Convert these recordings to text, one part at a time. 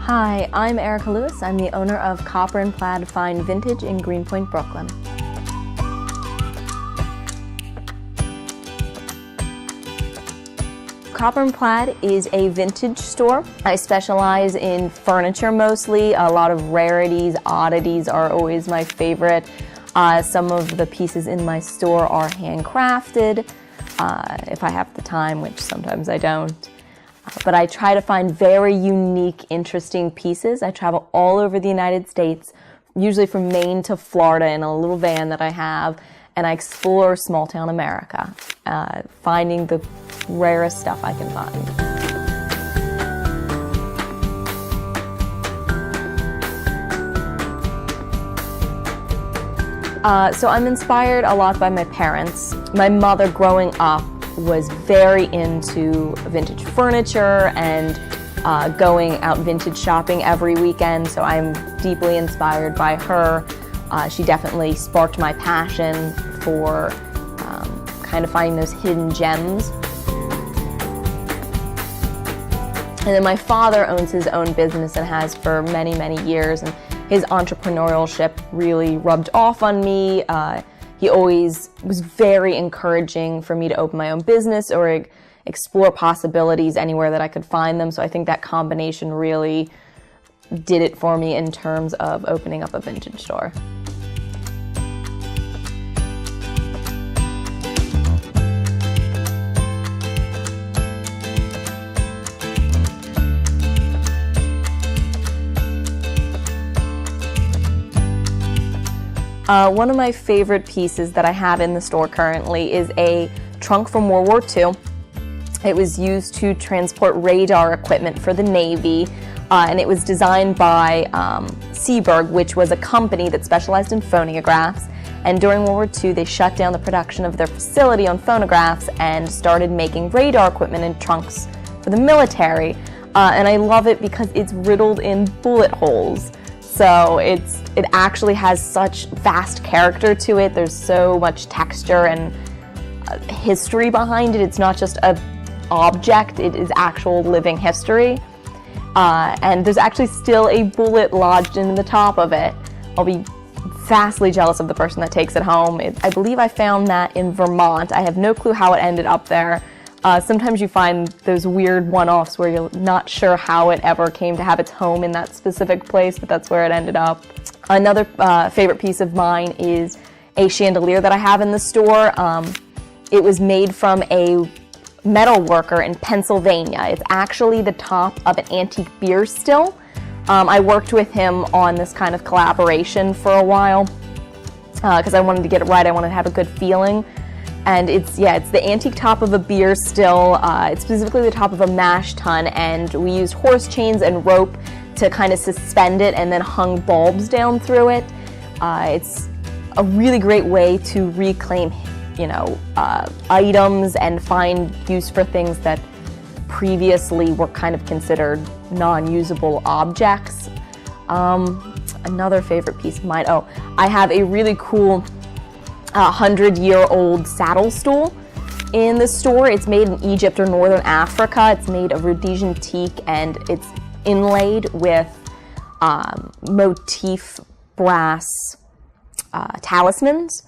Hi, I'm Erica Lewis. I'm the owner of Copper+Plaid Fine Vintage in Greenpoint, Brooklyn. Copper+Plaid is a vintage store. I specialize in furniture mostly. A lot of rarities, oddities are always my favorite. Some of the pieces in my store are handcrafted, if I have the time, which sometimes I don't. But I try to find very unique, interesting pieces. I travel all over the United States, usually from Maine to Florida in a little van that I have, and I explore small-town America, finding the rarest stuff I can find. So I'm inspired a lot by my parents. My mother growing up was very into vintage furniture and going out vintage shopping every weekend, so I'm deeply inspired by her. She definitely sparked my passion for kind of finding those hidden gems. And then my father owns his own business and has for many, many years, and his entrepreneurship really rubbed off on me. He always was very encouraging for me to open my own business or explore possibilities anywhere that I could find them. So I think that combination really did it for me in terms of opening up a vintage store. One of my favorite pieces that I have in the store currently is a trunk from World War II. It was used to transport radar equipment for the Navy, and it was designed by Seaberg, which was a company that specialized in phonographs. And during World War II, they shut down the production of their facility on phonographs and started making radar equipment in trunks for the military. And I love it because it's riddled in bullet holes. So it actually has such vast character to it. There's so much texture and history behind it. It's not just an object, it is actual living history. And there's actually still a bullet lodged in the top of it. I'll be vastly jealous of the person that takes it home. I believe I found that in Vermont. I have no clue how it ended up there. Sometimes you find those weird one-offs where you're not sure how it ever came to have its home in that specific place, but that's where it ended up. Another favorite piece of mine is a chandelier that I have in the store. It was made from a metal worker in Pennsylvania. It's actually the top of an antique beer still. I worked with him on this kind of collaboration for a while because I wanted to get it right. I wanted to have a good feeling. And it's the antique top of a beer still. It's specifically the top of a mash tun, and we used horse chains and rope to kind of suspend it and then hung bulbs down through it. It's a really great way to reclaim, items and find use for things that previously were kind of considered non-usable objects. Another favorite piece of mine, I have a really cool 100-year-old saddle stool in the store. It's made in Egypt or Northern Africa. It's made of Rhodesian teak and it's inlaid with motif brass talismans.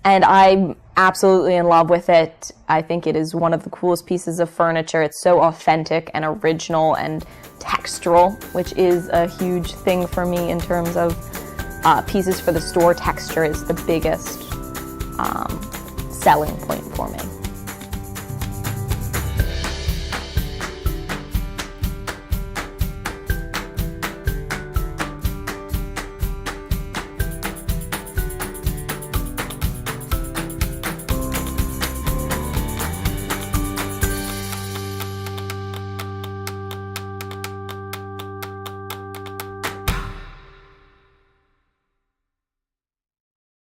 And I'm absolutely in love with it. I think it is one of the coolest pieces of furniture. It's so authentic and original and textural, which is a huge thing for me in terms of pieces for the store. Texture is the biggest selling point for me.